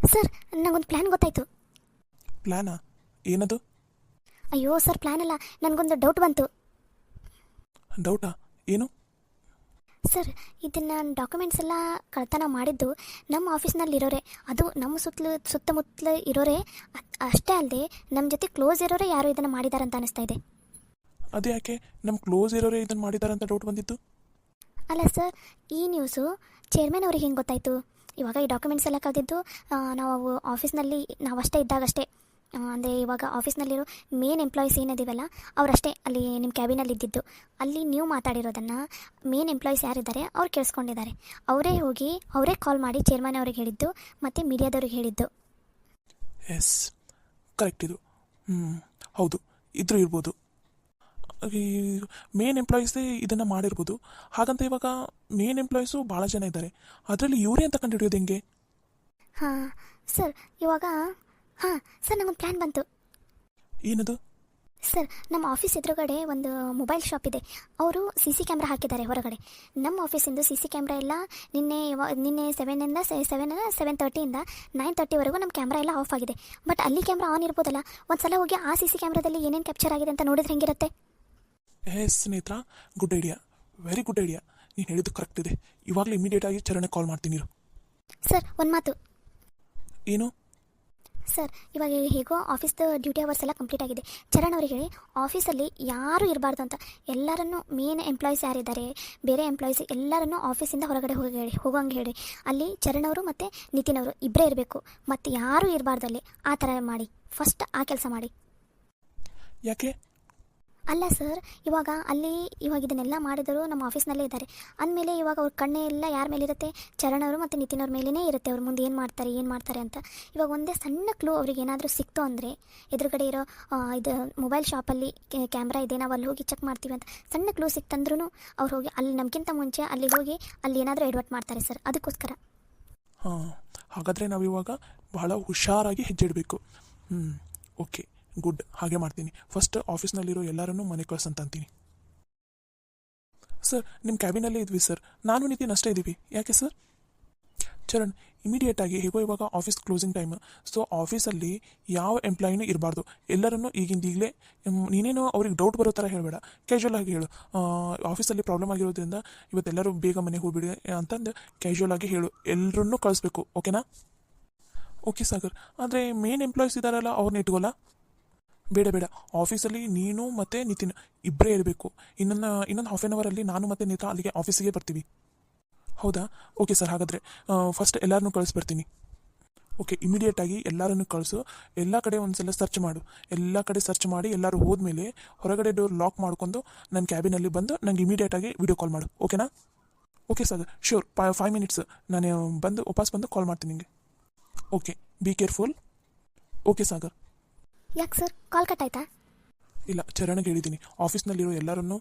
Sir, ನನಗೊಂದು plan ಗೊತ್ತಾಯಿತು. ಪ್ಲ್ಯಾನಾ? ಏನದು? ಅಯ್ಯೋ ಸರ್, ಪ್ಲ್ಯಾನ್ ಅಲ್ಲ, ನನಗೊಂದು ಡೌಟ್ ಬಂತು. ಡೌಟಾ? ಏನು? ಸರ್, ಇದನ್ನು ಡಾಕ್ಯುಮೆಂಟ್ಸ್ ಎಲ್ಲ ಕಳ್ತನ ಮಾಡಿದ್ದು ನಮ್ಮ ಆಫೀಸ್ನಲ್ಲಿರೋರೆ, ಅದು ನಮ್ಮ ಸುತ್ತಮುತ್ತಲು ಇರೋರೆ. ಅಷ್ಟೇ ಅಲ್ಲದೆ ನಮ್ಮ ಜೊತೆ ಕ್ಲೋಸ್ ಇರೋರೆ ಯಾರು ಇದನ್ನು ಮಾಡಿದಾರಂತ ಅನಿಸ್ತಾ ಇದೆ. ಅದು ಯಾಕೆ ನಮ್ಮ ಕ್ಲೋಸ್ ಇರೋರೇ ಇದನ್ನು ಮಾಡಿದ್ದಾರೆ ಅಂತ ಡೌಟ್ ಬಂದಿತ್ತು? ಅಲ್ಲ ಸರ್, ಈ ನ್ಯೂಸು ಚೇರ್ಮನ್ ಅವ್ರಿಗೆ ಹೆಂಗೆ ಗೊತ್ತಾಯಿತು? ಇವಾಗ ಈ ಡಾಕ್ಯುಮೆಂಟ್ಸ್ ಎಲ್ಲ ಕಳೆದಿದ್ದು ನಾವು ಆಫೀಸ್ನಲ್ಲಿ ನಾವಷ್ಟೇ ಇದ್ದಾಗಷ್ಟೇ. ಅಂದರೆ ಇವಾಗ ಆಫೀಸ್ನಲ್ಲಿರೋ ಮೇನ್ ಎಂಪ್ಲಾಯೀಸ್ ಏನಿದ್ದೀವಲ್ಲ ಅವರಷ್ಟೇ ಅಲ್ಲಿ ನಿಮ್ಮ ಕ್ಯಾಬಿನಲ್ಲಿ ಇದ್ದಿದ್ದು. ಅಲ್ಲಿ ನೀವು ಮಾತಾಡಿರೋದನ್ನು ಮೇನ್ ಎಂಪ್ಲಾಯೀಸ್ ಯಾರಿದ್ದಾರೆ ಅವ್ರು ಕೇಳಿಸ್ಕೊಂಡಿದ್ದಾರೆ. ಅವರೇ ಕಾಲ್ ಮಾಡಿ ಚೇರ್ಮನ್ ಅವ್ರಿಗೆ ಹೇಳಿದ್ದು ಮತ್ತು ಮೀಡಿಯಾದವ್ರಿಗೆ ಹೇಳಿದ್ದು. ಎಸ್, ಕರೆಕ್ಟ್ ಇದು. ಹೌದು, ಇದ್ರೂ ಇರ್ಬೋದು. ಈ ಮೇನ್ ಎಂಪ್ಲಾಯೀಸೇ ಇದನ್ನು ಮಾಡಿರ್ಬೋದು. ಹಾಗಂತ ಇವಾಗ ಮೇನ್ ಎಂಪ್ಲಾಯೀಸು ಭಾಳ ಜನ ಇದ್ದಾರೆ, ಅದರಲ್ಲಿ ಇವರೇ ಅಂತ ಕಂಡುಹಿಡಿಯೋದು ಹೆಂಗೆ? ಹಾಂ ಸರ್, ಸರ್, ನನಗೊಂದು ಪ್ಲ್ಯಾನ್ ಬಂತು. ಏನದು? ಸರ್, ನಮ್ಮ ಆಫೀಸ್ ಎದುರುಗಡೆ ಒಂದು ಮೊಬೈಲ್ ಶಾಪ್ ಇದೆ. ಅವರು CC ಕ್ಯಾಮ್ರಾ ಹಾಕಿದ್ದಾರೆ ಹೊರಗಡೆ. ನಮ್ಮ ಆಫೀಸಿಂದು CC ಕ್ಯಾಮ್ರಾ ಎಲ್ಲ ನಿನ್ನೆ 7:30 9:30ವರೆಗೂ ನಮ್ಮ ಕ್ಯಾಮ್ರಾ ಎಲ್ಲ ಆಫ್ ಆಗಿದೆ. ಬಟ್ ಅಲ್ಲಿ ಕ್ಯಾಮ್ರಾ ಆನ್ ಇರ್ಬೋದಲ್ಲ. ಒಂದು ಸಲ ಹೋಗಿ ಆ CC ಕ್ಯಾಮ್ರಾದಲ್ಲಿ ಏನೇನು ಕ್ಯಾಪ್ಚರ್ ಆಗಿದೆ ಅಂತ ನೋಡಿದ್ರೆ ಹೆಂಗಿರುತ್ತೆ? ಎಸ್ ಸ್ನೇಹಿತರ, good idea, very good idea. ನೀನು ಹೇಳಿದ್ದು ಕರೆಕ್ಟ್ ಇದೆ. ಇವಾಗಲೇ ಇಮಿಡಿಯೇಟಾಗಿ ಚರಣೆ ಕಾಲ್ ಮಾಡ್ತೀನಿ ಇರು. ಸರ್, ಒಂದು ಮಾತು. ಏನು? ಸರ್, ಇವಾಗ ಹೇಗೋ ಆಫೀಸ್ದು ಡ್ಯೂಟಿ ಅವರ್ಸ್ ಎಲ್ಲ ಕಂಪ್ಲೀಟ್ ಆಗಿದೆ. ಚರಣ್ ಅವ್ರಿಗೆ ಹೇಳಿ ಆಫೀಸಲ್ಲಿ ಯಾರೂ ಇರಬಾರ್ದು ಅಂತ. ಎಲ್ಲರನ್ನೂ ಮೇನ್ ಎಂಪ್ಲಾಯೀಸ್ ಯಾರಿದ್ದಾರೆ, ಬೇರೆ ಎಂಪ್ಲಾಯೀಸ್ ಎಲ್ಲರನ್ನೂ ಆಫೀಸಿಂದ ಹೊರಗಡೆ ಹೋಗೋಂಗೆ ಹೇಳಿ. ಅಲ್ಲಿ ಚರಣ್ ಅವರು ಮತ್ತು ನಿತಿನ್ ಅವರು ಇಬ್ಬರೇ ಇರಬೇಕು, ಮತ್ತು ಯಾರೂ ಇರಬಾರ್ದು ಅಲ್ಲಿ. ಆ ಥರ ಮಾಡಿ, ಫಸ್ಟ್ ಆ ಕೆಲಸ ಮಾಡಿ. ಯಾಕೆ? ಅಲ್ಲ ಸರ್, ಇವಾಗ ಇದನ್ನೆಲ್ಲ ಮಾಡಿದರು ನಮ್ಮ ಆಫೀಸ್ನಲ್ಲೇ ಇದ್ದಾರೆ ಅಂದಮೇಲೆ ಇವಾಗ ಅವ್ರ ಕಣ್ಣೇ ಎಲ್ಲ ಯಾರ ಮೇಲಿರುತ್ತೆ? ಚರಣ್ ಅವರು ಮತ್ತು ನಿತಿನ್ ಅವ್ರ ಮೇಲೇ ಇರುತ್ತೆ. ಅವ್ರ ಮುಂದೆ ಏನು ಮಾಡ್ತಾರೆ ಅಂತ. ಇವಾಗ ಒಂದೇ ಸಣ್ಣ ಕ್ಲೂ ಅವ್ರಿಗೆ ಏನಾದರೂ ಸಿಕ್ತು ಅಂದರೆ, ಎದುರುಗಡೆ ಇರೋ ಇದು ಮೊಬೈಲ್ ಶಾಪಲ್ಲಿ ಕ್ಯಾಮ್ರಾ ಇದೆ, ನಾವು ಅಲ್ಲಿ ಹೋಗಿ ಚೆಕ್ ಮಾಡ್ತೀವಿ ಅಂತ ಸಣ್ಣ ಕ್ಲೂ ಸಿಕ್ತಂದ್ರೂ ಅವ್ರು ಹೋಗಿ ಅಲ್ಲಿ ನಮಗಿಂತ ಮುಂಚೆ ಅಲ್ಲಿ ಹೋಗಿ ಅಲ್ಲಿ ಏನಾದರೂ ಎಡ್ವರ್ಟ್ ಮಾಡ್ತಾರೆ ಸರ್. ಅದಕ್ಕೋಸ್ಕರ. ಹಾಂ, ಹಾಗಾದರೆ ನಾವಿವಾಗ ಬಹಳ ಹುಷಾರಾಗಿ ಹೆಜ್ಜೆ ಇಡಬೇಕು. ಓಕೆ, ಗುಡ್, ಹಾಗೆ ಮಾಡ್ತೀನಿ. ಫಸ್ಟ್ ಆಫೀಸ್ನಲ್ಲಿರೋ ಎಲ್ಲರನ್ನೂ ಮನೆ ಕಳ್ಸಂತ ಅಂತೀನಿ. ಸರ್, ನಿಮ್ಮ ಕ್ಯಾಬಿನಲ್ಲೇ ಇದ್ವಿ ಸರ್, ನಾನು ನಿತಿನ್ ಅಷ್ಟೇ ಇದ್ದೀವಿ. ಯಾಕೆ ಸರ್? ಚರಣ್, ಇಮಿಡಿಯೇಟಾಗಿ ಹೇಗೋ ಇವಾಗ ಆಫೀಸ್ ಕ್ಲೋಸಿಂಗ್ ಟೈಮ್, ಸೊ ಆಫೀಸಲ್ಲಿ ಯಾವ ಎಂಪ್ಲಾಯಿನೂ ಇರಬಾರ್ದು. ಎಲ್ಲರನ್ನೂ ಈಗಲೇ ನೀನೇನೋ ಅವ್ರಿಗೆ ಡೌಟ್ ಬರೋ ಥರ ಹೇಳಬೇಡ, ಕ್ಯಾಶುವಲ್ ಆಗಿ ಹೇಳು. ಆಫೀಸಲ್ಲಿ ಪ್ರಾಬ್ಲಮ್ ಆಗಿರೋದ್ರಿಂದ ಇವತ್ತೆಲ್ಲರೂ ಬೇಗ ಮನೆಗೆ ಹೋಗ್ಬಿಡಿ ಅಂತಂದು ಕ್ಯಾಶುವಲ್ ಆಗಿ ಹೇಳು. ಎಲ್ಲರನ್ನೂ ಕಳಿಸ್ಬೇಕು, ಓಕೆನಾ? ಓಕೆ ಸಾಗರ್, ಆದರೆ ಮೇನ್ ಎಂಪ್ಲಾಯೀಸ್ ಇದ್ದಾರಲ್ಲ, ಅವ್ರನ್ನ ಇಟ್ಕೋಲ್ಲ? ಬೇಡ, ಆಫೀಸಲ್ಲಿ ನೀನು ಮತ್ತು ನಿತಿನ್ ಇಬ್ಬರೇ ಇರಬೇಕು. ಇನ್ನೊಂದು ಹಾಫ್ ಆನ್ ಅವರಲ್ಲಿ ನಾನು ಮತ್ತು ನೇತ್ರ ಅಲ್ಲಿಗೆ ಆಫೀಸಿಗೆ ಬರ್ತೀವಿ. ಹೌದಾ? ಓಕೆ ಸರ್, ಹಾಗಾದರೆ ಫಸ್ಟ್ ಎಲ್ಲರನ್ನೂ ಕಳಿಸ್ಬರ್ತೀನಿ. ಓಕೆ, ಇಮಿಡಿಯೇಟಾಗಿ ಎಲ್ಲರನ್ನೂ ಕಳಿಸು. ಎಲ್ಲ ಕಡೆ ಒಂದು ಸಲ ಸರ್ಚ್ ಮಾಡು. ಎಲ್ಲ ಕಡೆ ಸರ್ಚ್ ಮಾಡಿ ಎಲ್ಲರೂ ಹೋದ್ಮೇಲೆ ಹೊರಗಡೆ ಡೋರ್ ಲಾಕ್ ಮಾಡ್ಕೊಂಡು ನನ್ನ ಕ್ಯಾಬಿನಲ್ಲಿ ಬಂದು ನಂಗೆ ಇಮಿಡಿಯೇಟಾಗಿ ವಿಡಿಯೋ ಕಾಲ್ ಮಾಡು, ಓಕೆನಾ? Okay sir, sure. 5 ಮಿನಿಟ್ಸ್ ನಾನು ವಾಪಸ್ ಬಂದು ಕಾಲ್ ಮಾಡ್ತೀನಿ ನಿಮಗೆ. Okay, be careful. Okay Sagar. ಯಾಕೆ ಸರ್, ಕಾಲ್ ಕಟ್ ಆಯ್ತಾ? ಇಲ್ಲ, ಚರಣಗೆ ಹೇಳಿದ್ದೀನಿ, ಆಫೀಸ್ನಲ್ಲಿರೋ ಎಲ್ಲರನ್ನೂ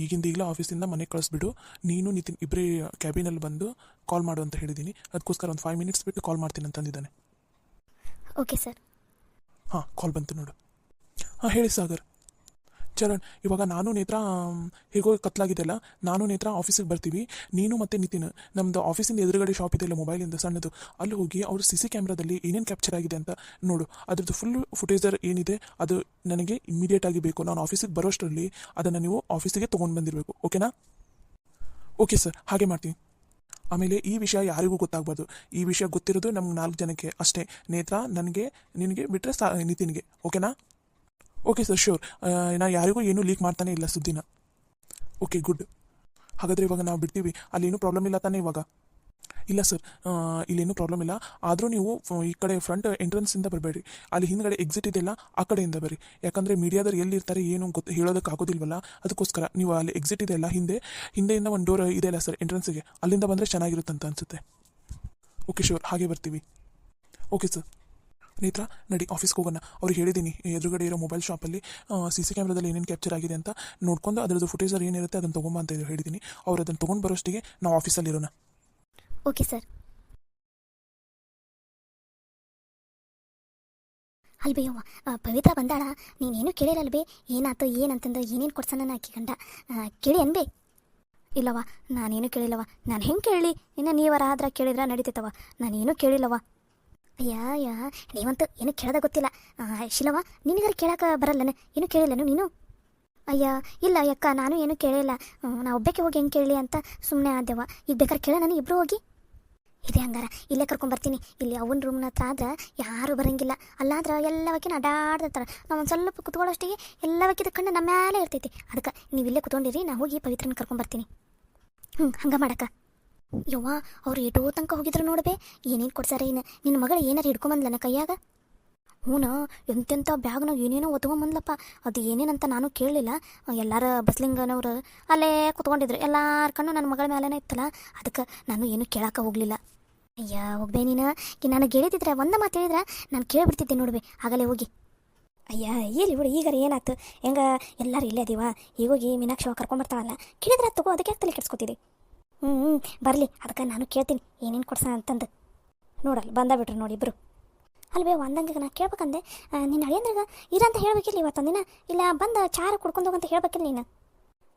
ಈಗಲೇ ಆಫೀಸಿಂದ ಮನೆಗೆ ಕಳಿಸ್ಬಿಡು. ನೀನು ನಿತಿನ್ ಇಬ್ಬರೇ ಕ್ಯಾಬಿನಲ್ಲಿ ಬಂದು ಕಾಲ್ ಮಾಡು ಅಂತ ಹೇಳಿದ್ದೀನಿ. ಅದಕ್ಕೋಸ್ಕರ ಒಂದು 5 ಮಿನಿಟ್ಸ್ ಬಿಟ್ಟು ಕಾಲ್ ಮಾಡ್ತೀನಿ ಅಂತಂದಿದ್ದಾನೆ. Okay sir. ಹಾಂ, ಕಾಲ್ ಬಂತು ನೋಡು. ಹಾಂ, ಹೇಳಿ ಸಾಗರ್. ಚರಣ್, ಇವಾಗ ನಾನು ನೇತ್ರ ಹೇಗೋ ಕತ್ಲಾಗಿದೆಯಲ್ಲ, ನಾನು ನೇತ್ರ ಆಫೀಸಿಗೆ ಬರ್ತೀವಿ. ನೀನು ಮತ್ತು ನಿತಿನ್ ನಮ್ಮದು ಆಫೀಸಿಂದ ಎದುರುಗಡೆ ಶಾಪ್ ಇದೆಯಲ್ಲ ಮೊಬೈಲಿಂದ ಸಣ್ಣದು, ಅಲ್ಲಿ ಹೋಗಿ ಅವ್ರ CC ಕ್ಯಾಮ್ರಾದಲ್ಲಿ ಏನೇನು ಕ್ಯಾಪ್ಚರ್ ಆಗಿದೆ ಅಂತ ನೋಡು. ಅದ್ರದ್ದು ಫುಲ್ ಫುಟೇಜರ್ ಏನಿದೆ ಅದು ನನಗೆ ಇಮಿಡಿಯೇಟಾಗಿ ಬೇಕು. ನಾನು ಆಫೀಸಿಗೆ ಬರೋಷ್ಟರಲ್ಲಿ ಅದನ್ನು ನೀವು ಆಫೀಸಿಗೆ ತೊಗೊಂಡು ಬಂದಿರಬೇಕು, ಓಕೆನಾ? ಓಕೆ ಸರ್, ಹಾಗೆ ಮಾಡ್ತೀನಿ. ಆಮೇಲೆ ಈ ವಿಷಯ ಯಾರಿಗೂ ಗೊತ್ತಾಗಬಾರ್ದು. ಈ ವಿಷಯ ಗೊತ್ತಿರೋದು ನಮ್ಗೆ 4 ಜನಕ್ಕೆ ಅಷ್ಟೇ. ನೇತ್ರ, ನನಗೆ, ನಿನಗೆ ಬಿಟ್ಟರೆ ನಿತಿನ್ಗೆ, ಓಕೆನಾ? Okay sir, sure. ನಾನು ಯಾರಿಗೂ ಏನೂ ಲೀಕ್ ಮಾಡ್ತಾನೆ ಇಲ್ಲ ಸುದ್ದಿನ. Okay, good. ಹಾಗಾದರೆ ಇವಾಗ ನಾವು ಬಿಡ್ತೀವಿ. ಅಲ್ಲೇನೂ ಪ್ರಾಬ್ಲಮ್ ಇಲ್ಲ ತಾನೇ ಇವಾಗ? ಇಲ್ಲ ಸರ್, ಇಲ್ಲೇನೂ ಪ್ರಾಬ್ಲಮ್ ಇಲ್ಲ. ಆದರೂ ನೀವು ಈ ಕಡೆ ಫ್ರಂಟ್ ಎಂಟ್ರೆನ್ಸಿಂದ ಬರಬೇಡಿ. ಅಲ್ಲಿ ಹಿಂದ್ಗಡೆ ಎಕ್ಸಿಟ್ ಇದೆಯಲ್ಲ, ಆ ಕಡೆಯಿಂದ ಬರ್ರಿ. ಯಾಕಂದರೆ ಮೀಡಿಯಾದವ್ರು ಎಲ್ಲಿರ್ತಾರೆ ಏನು ಹೇಳೋದಕ್ಕಾಗೋದಿಲ್ವಲ್ಲ, ಅದಕ್ಕೋಸ್ಕರ ನೀವು ಅಲ್ಲಿ ಎಕ್ಸಿಟ್ ಇದೆಯಲ್ಲ ಹಿಂದೆಯಿಂದ ಒಂದು ಡೋರ್ ಇದೆಯಲ್ಲ ಸರ್ ಎಂಟ್ರೆನ್ಸಿಗೆ, ಅಲ್ಲಿಂದ ಬಂದರೆ ಚೆನ್ನಾಗಿರುತ್ತಂತ ಅನಿಸುತ್ತೆ. ಓಕೆ, ಶ್ಯೂರ್, ಹಾಗೆ ಬರ್ತೀವಿ. Okay sir. ನೇತ್ರ, ನಡಿ ಆಫೀಸ್ಗೆ ಹೋಗೋಣ. ಅವ್ರಿಗೆ ಹೇಳಿದ್ದೀನಿ ಎದುರುಗಡೆ ಇರೋ ಮೊಬೈಲ್ ಶಾಪಲ್ಲಿ CC ಕ್ಯಾಮ್ರಾದಲ್ಲಿ ಏನೇನು ಕ್ಯಾಪ್ಚರ್ ಆಗಿದೆ ಅಂತ ನೋಡ್ಕೊಂಡು ಅದರದ್ದು ಫುಟೇಜರ್ ಏನಿರುತ್ತೆ ಅದನ್ನು ತೊಗೊಂಬ ಅಂತ ಹೇಳಿದ್ದೀನಿ. ಅವ್ರು ಅದನ್ನು ತೊಗೊಂಡು ಬರೋಷ್ಟಿಗೆ ನಾವು ಆಫೀಸಲ್ಲಿ ಇರೋಣ. Okay sir. ಅಲ್ಬೇಯವ್ವ, ಪವಿತ್ರ ಬಂದಾಳ, ನೀನೇನು ಕೇಳಿರಲ್ಬೇ? ಏನಾಯ್ತು ಏನಂತಂದು ಏನೇನು ಕೊಡ್ಸೋಣ ಆಕಿ ಗಂಡ ಕೇಳಿ ಅನ್ಬೇ? ಇಲ್ಲವ, ನಾನೇನು ಕೇಳಿಲ್ಲವ. ನಾನು ಹೆಂಗೆ ಕೇಳಲಿ? ಇನ್ನು ನೀವರ ಆದ್ರೆ ಕೇಳಿದ್ರೆ ನಡೀತೈತವ. ನಾನೇನು ಕೇಳಿಲ್ಲವ. ಅಯ್ಯ ನೀವಂತೂ ಏನು ಕೇಳೋದ ಗೊತ್ತಿಲ್ಲ. ಶಿಲವ ನಿನಗಾರ ಕೇಳಕ್ಕೆ ಬರಲ್ಲನ? ಏನು ಕೇಳಿಲ್ಲನು ನೀನು? ಅಯ್ಯ ಇಲ್ಲ ಅಕ್ಕ, ನಾನು ಏನು ಕೇಳಿಲ್ಲ. ನಾ ಒಬ್ಬಕ್ಕೆ ಹೋಗಿ ಹೆಂಗೆ ಕೇಳಲಿ ಅಂತ ಸುಮ್ಮನೆ ಆದೆವ. ಈಗ ಬೇಕಾದ್ರೆ ಕೇಳ ನಾನು ಇಬ್ಬರು ಹೋಗಿ ಇದೆ ಹಂಗಾರ ಇಲ್ಲೇ ಕರ್ಕೊಂಬರ್ತೀನಿ. ಇಲ್ಲಿ ಅವನ ರೂಮ್ನ ಹತ್ರ ಆದ್ರೆ ಯಾರೂ ಬರೋಂಗಿಲ್ಲ. ಅಲ್ಲಾದ್ರೆ ಎಲ್ಲವಕ್ಕಿನ ಅಡ್ಡಾಡ್ತಿರ್ತಾರೆ. ನಾವು ಒಂದು ಸ್ವಲ್ಪ ಕುತ್ಕೊಳ್ಳೋಷ್ಟಿಗೆ ಎಲ್ಲವಕ್ಕಿದ ಕಣ್ಣು ನಮ್ಮ ಮೇಲೆ ಇರ್ತೈತಿ. ಅದಕ್ಕೆ ನೀವು ಇಲ್ಲೇ ಕುತ್ಕೊಂಡಿರಿ, ನಾ ಹೋಗಿ ಪವಿತ್ರನ ಕರ್ಕೊಂಬರ್ತೀನಿ. ಹಂಗೆ ಮಾಡಕ್ಕ. ಯವ್ವ ಅವ್ರು ಎಟೋ ತನಕ ಹೋಗಿದ್ರು ನೋಡ್ಬೇ, ಏನೇನು ಕೊಡ್ಸಾರ ಏನು? ನಿನ್ನ ಮಗಳು ಏನಾರು ಹಿಡ್ಕೊಂಬಂದ್ಲನ ಕೈಯಾಗ? ಹ್ಞೂ, ಎಂತೆಂಥ ಬ್ಯಾಗ್ನಾಗ ಏನೇನೋ ಒತ್ಕೊಂಬಂದ್ಲಪ್ಪ. ಅದು ಏನೇನಂತ ನಾನು ಕೇಳಲಿಲ್ಲ. ಎಲ್ಲಾರ ಬಸ್ಲಿಂಗನವ್ರು ಅಲ್ಲೇ ಕುತ್ಕೊಂಡಿದ್ರು, ಎಲ್ಲಾರ ಕಣ್ಣು ನನ್ನ ಮಗಳ ಮೇಲೆನೇ ಇತ್ತಲ್ಲ. ಅದಕ್ಕೆ ನಾನು ಏನು ಕೇಳಕ್ಕೆ ಹೋಗಲಿಲ್ಲ. ಅಯ್ಯ ಹೋಗ್ಬೇ ನೀನು. ನನಗೆ ಹೇಳಿದ್ರೆ ಒಂದು ಮಾತು ಹೇಳಿದ್ರೆ ನಾನು ಕೇಳಿಬಿಡ್ತಿದ್ದೆ ನೋಡ್ಬೇ ಆಗಲೇ ಹೋಗಿ. ಅಯ್ಯ ಎಲ್ಲಿ ಬಿಡು, ಈಗಾರ ಏನಾಯ್ತು? ಹೆಂಗ ಎಲ್ಲರೂ ಇಲ್ಲೇ ಅದೀವ, ಈಗೋಗಿ ಮೀನಾಕ್ಷಿ ಕರ್ಕೊಂಬರ್ತಾವಲ್ಲ, ಕೇಳಿದ್ರೆ ತಗೋ, ಅದಕ್ಕೆ ಯಾಕೆ ತಲೆ ಕೆಡ್ಸ್ಕೊತಿದ್ದೆ? ಬರಲಿ, ಅದಕ್ಕೆ ನಾನು ಕೇಳ್ತೀನಿ ಏನೇನು ಕೊಡ್ಸ ಅಂತಂದು. ನೋಡಲ್ಲ ಬಂದ ಬಿಟ್ರು ನೋಡಿ ಇಬ್ಬರು. ಅಲ್ವೇ ಒಂದಂಗೆ ನಾ ಕೇಳ್ಬೇಕಂದೆ, ನಿನ್ನ ಅಳಿಯಂದ್ರಾಗ ಇರಂತ ಹೇಳ್ಬೇಕಿಲ್ಲ ಇವತ್ತೊಂದಿನ, ಇಲ್ಲ ಬಂದು ಚಾರ ಕುಡ್ಕೊಂಡು ಹೋಗಂತ ಹೇಳ್ಬೇಕಿಲ್ಲ ನೀನು.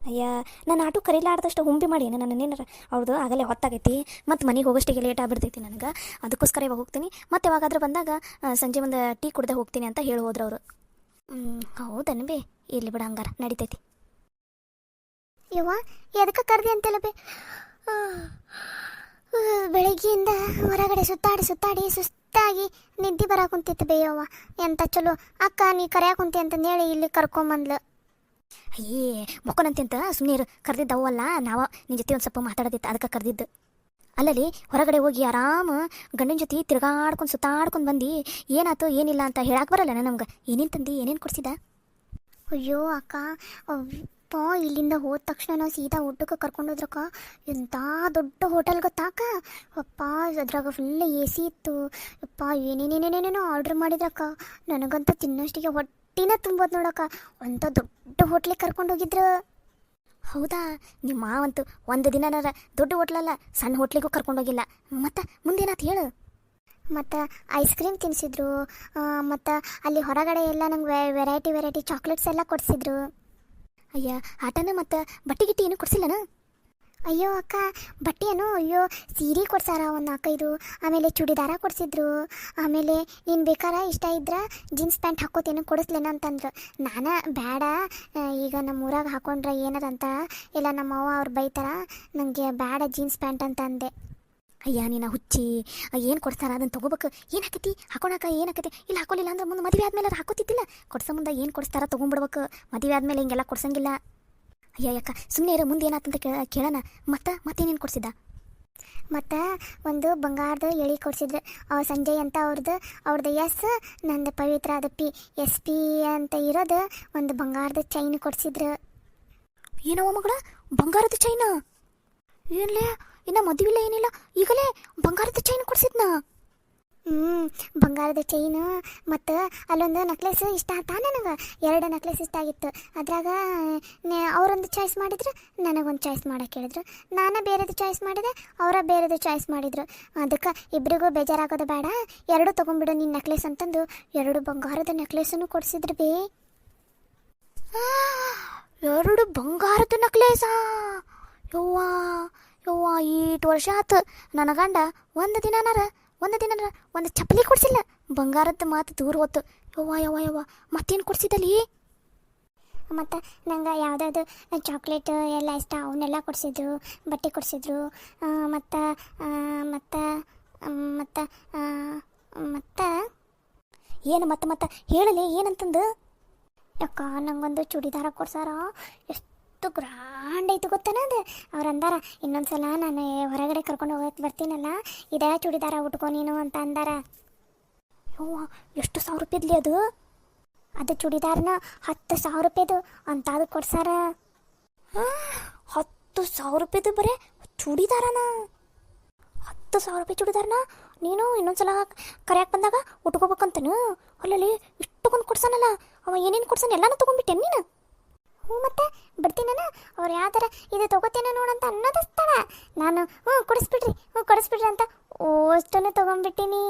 ಅಯ್ಯ ನಾನು ಆಟೋ ಕರೀಲಾರ್ದಷ್ಟು ಹುಂಬಿ ಮಾಡಿ ನನ್ನ ಏನಾರ ಅವ್ರದ್ದು ಆಗಲೇ ಹೊತ್ತಾಗೈತಿ, ಮತ್ತು ಮನೆಗೆ ಹೋಗೋಷ್ಟಿಗೆ ಲೇಟ್ ಆಗಿಬಿಡ್ತೈತಿ ನನಗೆ. ಅದಕ್ಕೋಸ್ಕರ ಇವಾಗ ಹೋಗ್ತೀನಿ, ಮತ್ತು ಯಾವಾಗಾದ್ರೂ ಬಂದಾಗ ಸಂಜೆ ಒಂದು ಟೀ ಕುಡ್ದೆ ಹೋಗ್ತೀನಿ ಅಂತ ಹೇಳಿ ಹೋದ್ರು ಅವರು. ಹೌದನ್ ಬೇ, ಇರ್ಲಿ ಬಿಡ ಹಂಗಾರ ನಡಿತೈತಿ. ಯವ್ವ ಎದಕ್ಕೆ ಕರ್ದೆ ಅಂತೆಲ್ಲ ಬೇ? ಬೆಳಗ್ಗೆಯಿಂದ ಹೊರಗಡೆ ಸುತ್ತಾಡಿ ಸುಸ್ತಾಗಿ ನಿದ್ದೆ ಬರಾಕುಂತಿತ್ತು ಬೇಯವ್ವ. ಎಂತ ಚಲೋ ಅಕ್ಕ ನೀ ಕರೆಯಾಕುಂತಿ ಅಂತಂದು ಹೇಳಿ ಇಲ್ಲಿ ಕರ್ಕೊಂಬಂದ್ಲು. ಅಯ್ಯೇ ಮಕ್ಕೊನಂತೆ ಅಂತ ಸುಮ್ಮನೆ ಕರೆದಿದ್ದವಲ್ಲ, ನಾವು ನಿನ್ನ ಜೊತೆ ಒಂದು ಸ್ವಲ್ಪ ಮಾತಾಡೋದಿತ್ತು, ಅದಕ್ಕೆ ಕರೆದಿದ್ದು. ಅಲ್ಲಲ್ಲಿ ಹೊರಗಡೆ ಹೋಗಿ ಆರಾಮ ಗಂಡನ ಜೊತೆ ತಿರ್ಗಾಡ್ಕೊಂಡು ಸುತ್ತಾಡ್ಕೊಂಡು ಬಂದು ಏನಾಯ್ತು ಏನಿಲ್ಲ ಅಂತ ಹೇಳಕ್ಕೆ ಬರಲ್ಲ ನಮ್ಗೆ. ಏನೇನು ತಂದು ಏನೇನು ಕೊಡ್ಸಿದ? ಅಯ್ಯೋ ಅಕ್ಕ, ಇಲ್ಲಿಂದ ಹೋದ ತಕ್ಷಣ ಸೀದಾ ಊಟಕ್ಕೆ ಕರ್ಕೊಂಡೋದ್ರಕ್ಕ. ಎಂಥ ದೊಡ್ಡ ಹೋಟೆಲ್ ಗೊತ್ತಾಕ ಅಪ್ಪ, ಅದ್ರಾಗ ಫುಲ್ AC ಇತ್ತು ಅಪ್ಪ. ಏನೇನೇನೇನೇನೋ ಆರ್ಡ್ರ್ ಮಾಡಿದ್ರಕ್ಕ. ನನಗಂತೂ ತಿನ್ನೋಷ್ಟಿಗೆ ಹೊಟ್ಟಿನ ತುಂಬೋದು ನೋಡಕ್ಕ. ಅಂಥ ದೊಡ್ಡ ಹೋಟ್ಲಿಗೆ ಕರ್ಕೊಂಡೋಗಿದ್ರು. ಹೌದಾ? ನಿಮ್ಮ ಮಾವಂತೂ ಒಂದು ದಿನನಾರ ದೊಡ್ಡ ಹೋಟ್ಲಲ್ಲ ಸಣ್ಣ ಹೋಟ್ಲಿಗೂ ಕರ್ಕೊಂಡೋಗಿಲ್ಲ. ಮತ್ತು ಮುಂದೇನಾಯ್ತು ಹೇಳು? ಮತ್ತು ಐಸ್ ಕ್ರೀಮ್ ತಿನ್ನಿಸಿದ್ರು, ಮತ್ತು ಅಲ್ಲಿ ಹೊರಗಡೆ ಎಲ್ಲ ನಂಗೆ ವೆರೈಟಿ ಚಾಕ್ಲೇಟ್ಸ್ ಎಲ್ಲ ಕೊಡಿಸಿದ್ರು. ಅಯ್ಯ ಆಟನ ಮತ್ತು ಬಟ್ಟೆ ಗಿಟ್ಟಿ ಏನು ಕೊಡಿಸಿಲ್ಲನ? ಅಯ್ಯೋ ಅಕ್ಕ ಬಟ್ಟೆಯನ್ನು ಅಯ್ಯೋ ಸೀರೆ ಕೊಡ್ಸಾರ ಒಂದು 4-5, ಆಮೇಲೆ ಚೂಡಿದಾರ ಕೊಡಿಸಿದ್ರು. ಆಮೇಲೆ ನೀನು ಬೇಕಾರ ಇಷ್ಟ ಇದ್ರೆ ಜೀನ್ಸ್ ಪ್ಯಾಂಟ್ ಹಾಕೋತೇನು ಕೊಡಿಸ್ಲೇನ ಅಂತಂದ್ರು. ನಾನು ಬೇಡ, ಈಗ ನಮ್ಮ ಊರಾಗ ಹಾಕೊಂಡ್ರೆ ಏನದಂತ ಇಲ್ಲ ನಮ್ಮವ್ವ ಅವ್ರು ಬೈತಾರ, ನನಗೆ ಬೇಡ ಜೀನ್ಸ್ ಪ್ಯಾಂಟ್ ಅಂತ ಅಂದೆ. ಅಯ್ಯ ನೀನು ಹುಚ್ಚಿ, ಏನು ಕೊಡ್ತಾರ ಅದನ್ನು ತೊಗೋಬೇಕು. ಏನು ಹಾಕೈತಿ ಹಾಕೊಳಕ? ಏನು ಹಾಕೈತಿ? ಇಲ್ಲ ಹಾಕೊಲಿಲ್ಲ ಅಂದ್ರೆ ಮುಂದೆ ಮದುವೆ ಆದಮೇಲೆ ಅದು ಹಾಕೋತಿದ್ದಿಲ್ಲ. ಕೊಡ್ಸೋ ಮುಂದೆ ಏನು ಕೊಡಿಸ್ತಾರ ತೊಗೊಂಡ್ಬಿಡ್ಬೇಕು. ಮದುವೆ ಆದಮೇಲೆ ಹಿಂಗೆಲ್ಲ ಕೊಡ್ಸಂಗಿಲ್ಲ. ಅಯ್ಯ ಯಾಕ ಸುಮ್ಮನೆ ಇರೋ, ಮುಂದೆ ಏನಾತಂತ ಕೇಳೋಣ. ಮತ್ತೇನೇನು ಕೊಡಿಸಿದ? ಮತ್ತು ಒಂದು ಬಂಗಾರದ ಎಳೆ ಕೊಡಿಸಿದ್ರು. ಸಂಜಯ್ ಅಂತ ಅವ್ರದ್ದು ಎಸ್, ನಂದು ಪವಿತ್ರ ಅದು SP ಅಂತ ಇರೋದು ಒಂದು ಬಂಗಾರದ ಚೈನ್ ಕೊಡಿಸಿದ್ರು. ಏನವ ಮಗಳ ಬಂಗಾರದ ಚೈನ? ಏನ್ಲೇ ಇನ್ನು ಮದುವಿಲ್ಲ ಏನಿಲ್ಲ, ಈಗಲೇ ಬಂಗಾರದ ಚೈನ್ ಕೊಡಿಸಿದ್ನ? ಬಂಗಾರದ ಚೈನು ಮತ್ತು ಅಲ್ಲೊಂದು ನೆಕ್ಲೆಸ್ ಇಷ್ಟ ಆತ ನನಗೆ. 2 ನೆಕ್ಲೆಸ್ ಇಷ್ಟ ಆಗಿತ್ತು. ಅದ್ರಾಗ ಅವರೊಂದು ಚಾಯ್ಸ್ ಮಾಡಿದ್ರು, ನನಗೊಂದು ಚಾಯ್ಸ್ ಮಾಡೋಕೆ ಹೇಳಿದ್ರು. ನಾನು ಬೇರೆದು ಚಾಯ್ಸ್ ಮಾಡಿದೆ, ಅವರ ಬೇರೆದು ಚಾಯ್ಸ್ ಮಾಡಿದ್ರು. ಅದಕ್ಕೆ ಇಬ್ಬರಿಗೂ ಬೇಜಾರಾಗೋದು ಬೇಡ, 2 ತೊಗೊಂಡ್ಬಿಡು ನಿನ್ನ ನೆಕ್ಲೆಸ್ ಅಂತಂದು 2 ಬಂಗಾರದ ನೆಕ್ಲೆಸನ್ನು ಕೊಡಿಸಿದ್ರು ಬೇ. 2 ಬಂಗಾರದ ನೆಕ್ಲೇಸಾ? ಯವ್ವಾ ಈಟು ವರ್ಷ ಆತು ನನ್ನ ಗಂಡ ಒಂದು ದಿನನಾರ ಒಂದು ಚಪ್ಪಲಿ ಕೊಡಿಸಿಲ್ಲ. ಬಂಗಾರದ ಮಾತು ದೂರ ಹೋತು. ಯವ್ವ ಮತ್ತೇನು ಕೊಡಿಸಿದಲ್ಲಿ? ಮತ್ತು ನಂಗೆ ಯಾವುದಾದ್ರು ಚಾಕ್ಲೇಟ್ ಎಲ್ಲ ಇಷ್ಟ ಅವನ್ನೆಲ್ಲ ಕೊಡಿಸಿದ್ರು, ಬಟ್ಟೆ ಕೊಡಿಸಿದ್ರು. ಮತ್ತು ಏನು ಮತ್ತೆ ಹೇಳಲಿ ಏನಂತಂದು? ಯಾಕ ನಂಗೊಂದು ಚೂಡಿದಾರ ಕೊಡ್ಸಾರ, ಎಷ್ಟು ಗ್ರ್ಯಾಂಡ್ ಐತೆ ಗೊತ್ತಾನ ಅದು. ಅವ್ರು ಅಂದಾರ ಇನ್ನೊಂದ್ಸಲ ನಾನು ಹೊರಗಡೆ ಕರ್ಕೊಂಡು ಹೋಗಕ್ಕೆ ಬರ್ತೀನಲ್ಲ, ಇದೇ ಚೂಡಿದಾರ ಉಟ್ಕೊ ನೀನು ಅಂತ ಅಂದಾರ. ಎಷ್ಟು 1000 ರೂಪಾಯಿದ್ಲಿ ಅದು ಚೂಡಿದಾರನ? 10,000 ರೂಪಾಯಿದು ಅಂತ ಅದು ಕೊಡ್ಸಾರ. 10,000 ರೂಪಾಯಿದು ಬರೀ ಚೂಡಿದಾರನ? 10,000 ರೂಪಾಯಿ ಚೂಡಿದಾರನ ನೀನು ಇನ್ನೊಂದ್ಸಲ ಕರೆಯಕ್ಕೆ ಬಂದಾಗ ಉಟ್ಕೋಬೇಕಂತನು? ಅಲ್ಲಲ್ಲಿ ಇಷ್ಟೊಂದು ಕೊಡ್ಸಾನಲ್ಲ ಅವ, ಏನೇನು ಕೊಡ್ಸಾನ ಎಲ್ಲಾನು ತೊಗೊಂಡ್ಬಿಟ್ಟೆ ನೀನು? ಮತ್ತೆ ಬಿಡ್ತೀನ ಅವ್ರು ಯಾವ್ದಾರ ಇದು ತೊಗೋತೇನೆ ನೋಡಂತ ಅನ್ನೋದಿಸ್ತಾಳ. ನಾನು ಕೊಡಿಸ್ಬಿಡ್ರಿ ಅಂತ ಅಷ್ಟನ್ನು ತೊಗೊಂಡ್ಬಿಟ್ಟಿನಿ.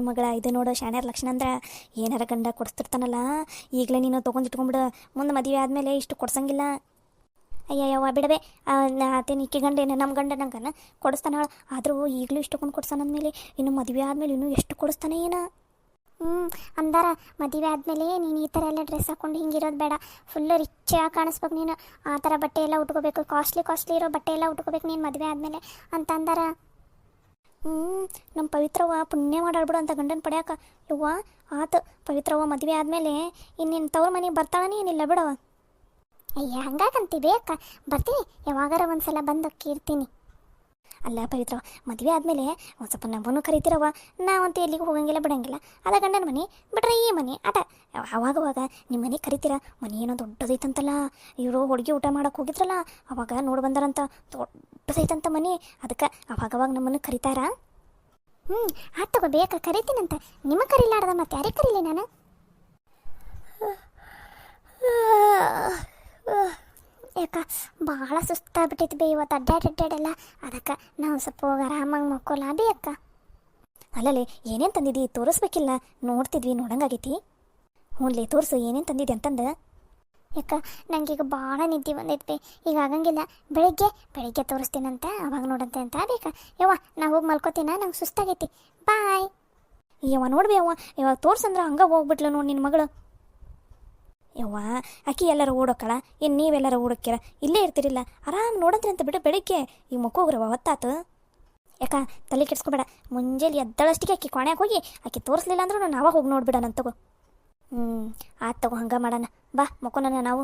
ಮಗಳ ಇದು ನೋಡು ಶಾಣ್ಯರ ಲಕ್ಷಣ ಅಂದ್ರೆ ಏನಾರ ಗಂಡ ಕೊಡಿಸ್ತಿರ್ತಾನಲ್ಲ, ಈಗಲೇ ನೀನು ತೊಗೊಂಡು ಇಟ್ಕೊಂಡ್ಬಿಡು. ಮುಂದೆ ಮದುವೆ ಆದಮೇಲೆ ಇಷ್ಟು ಕೊಡ್ಸಂಗಿಲ್ಲ. ಅಯ್ಯಯ್ಯವ್ವ ಬಿಡವೆ ಅತೇನು ಈಕೆ ಗಂಡೇನು ನಮ್ಮ ಗಂಡ ನಂಗನ ಕೊಡಿಸ್ತಾನ ಆದರೂ ಈಗಲೂ ಇಷ್ಟೊಂದು ಕೊಡ್ಸಾನ ಅಂದಮೇಲೆ ಇನ್ನು ಮದುವೆ ಆದಮೇಲೆ ಇನ್ನೂ ಎಷ್ಟು ಕೊಡಿಸ್ತಾನೆ ಏನ. ಅಂದಾರ ಮದುವೆ ಆದಮೇಲೆ ನೀನು ಈ ಥರ ಎಲ್ಲ ಡ್ರೆಸ್ ಹಾಕ್ಕೊಂಡು ಹಿಂಗಿರೋದು ಬೇಡ, ಫುಲ್ಲು ರಿಚ್ಚಾಗಿ ಕಾಣಿಸ್ಬೇಕು ನೀನು, ಆ ಥರ ಬಟ್ಟೆ ಎಲ್ಲ ಉಟ್ಕೋಬೇಕು, ಕಾಸ್ಟ್ಲಿ ಇರೋ ಬಟ್ಟೆ ಎಲ್ಲ ಉಟ್ಕೋಬೇಕು ನೀನು ಮದುವೆ ಆದಮೇಲೆ ಅಂತ ಅಂದಾರ. ನಮ್ಮ ಪವಿತ್ರವ್ವ ಪುಣ್ಯ ಮಾಡಾಡ್ಬಿಡು ಅಂತ ಗಂಡನ ಪಡ್ಯಾಕ. ಯವ್ವ ಆತು ಪವಿತ್ರವ್ವ ಮದುವೆ ಆದಮೇಲೆ ಇನ್ನಿನ್ನ ತವ್ರ ಮನೆಗೆ ಬರ್ತಾಳನೇ ಏನಿಲ್ಲ ಬಿಡವ. ಅಯ್ಯ ಹಂಗಾಗಂತೀವಿ ಅಕ್ಕ, ಬರ್ತೀನಿ ಯಾವಾಗಾರ ಒಂದು ಸಲ ಬಂದು ಇರ್ತೀನಿ. ಅಲ್ಲ ಪವಿತ್ರ ಮದುವೆ ಆದಮೇಲೆ ಒಂದು ಸ್ವಲ್ಪ ನಮ್ಮನ್ನು ಕರಿತೀರವ್ವ, ನಾವಂತೂ ಎಲ್ಲಿಗೂ ಹೋಗಂಗಿಲ್ಲ ಬಿಡಂಗಿಲ್ಲ, ಅದ ಗಂಡನ ಮನೆ ಬಿಟ್ರೆ ಈ ಮನೆ ಆಟ. ಅವಾಗವಾಗ ನಿಮ್ಮ ಮನೆ ಕರಿತೀರ, ಮನೆ ಏನೋ ದೊಡ್ಡದೈತಂತಲ್ಲ, ಇವರು ಹೋಳಿಗೆ ಊಟ ಮಾಡೋಕೆ ಹೋಗಿದ್ರಲ್ಲ ಅವಾಗ ನೋಡಿ ಬಂದಾರಂತ, ದೊಡ್ಡದೈತಂತ ಮನೆ, ಅದಕ್ಕೆ ಅವಾಗವಾಗ ನಮ್ಮನ್ನು ಕರಿತಾರ. ಆತ ತಗೋ ಬೇಕಾ ಕರಿತೀನಂತ, ನಿಮ್ಮ ಕರಿಲಾರ್ದ ಮತ್ತೆ ಯಾರಿಗೆ ಕರೀಲಿ ನಾನು. ಯಾಕ ಭಾಳ ಸುಸ್ತಾಗ್ಬಿಟ್ಟೈತಿ ಬೇ ಇವತ್ತು ಅಡ್ಡಾಡೆಲ್ಲ, ಅದಕ್ಕೆ ನಾವು ಸ್ವಲ್ಪ ಹೋಗಿ ಆರಾಮಾಗಿ ಮಕ್ಕೋಲ್ಲ ಬೇ ಅಕ್ಕ. ಅಲ್ಲಲ್ಲಿ ಏನೇನು ತಂದಿದ್ದಿ ತೋರಿಸ್ಬೇಕಿಲ್ಲ, ನೋಡ್ತಿದ್ವಿ ನೋಡಂಗಾಗೈತಿ. ಹ್ಞೂನ್ಲಿ ತೋರಿಸು ಏನೇನು ತಂದಿದ್ದೆ ಅಂತಂದು. ಯಾಕ ನನಗೀಗ ಭಾಳ ನಿದ್ದೆ ಬಂದೈತಿ, ಈಗ ಆಗಂಗಿಲ್ಲ, ಬೆಳಿಗ್ಗೆ ತೋರಿಸ್ತೀನಂತ ಅವಾಗ ನೋಡಂತೆ ಅಂತ ಬೇಕಾ. ಯವ್ವ ನಾ ಹೋಗಿ ಮಲ್ಕೋತೀನ, ನಂಗೆ ಸುಸ್ತಾಗೈತಿ, ಬಾಯ್. ಯವ್ವ ನೋಡ್ಬಿ ಯವ್ವ ಇವಾಗ ತೋರ್ಸಂದ್ರೆ ಹಂಗೆ ಹೋಗ್ಬಿಟ್ಲು ನೋಡಿ ನಿನ್ನ ಮಗಳು. ಯವ್ವ ಆಕಿ ಎಲ್ಲರೂ ಓಡೋಕ್ಕಳ, ಏನು ನೀವೆಲ್ಲರೂ ಓಡೋಕ್ಕಿರ, ಇಲ್ಲೇ ಇರ್ತಿರಿಲ್ಲ, ಆರಾಮ್ ನೋಡಂತ್ರಿ ಅಂತ ಬಿಡು, ಬೆಳಿಗ್ಗೆ ಈಗ ಮಕ್ಕೋಗ್ರವ ಹೊತ್ತಾತು. ಯಾಕ ತಲೆ ಕೆಡ್ಸ್ಕೊಬೇಡ, ಮುಂಜಾನೆ ಎದ್ದಳಷ್ಟಿಗೆ ಆಕಿ ಕೊನೆಗೆ ಹೋಗಿ ಆಕಿ ತೋರಿಸ್ಲಿಲ್ಲ ಅಂದ್ರೂ ನಾವಾಗ ಹೋಗಿ ನೋಡ್ಬಿಡೋಣ ತಗೋ. ಆಯ್ತು ತಗೋ ಹಂಗೆ ಮಾಡೋಣ, ಬಾ ಮಕ್ಕೋಣ ನಾವು.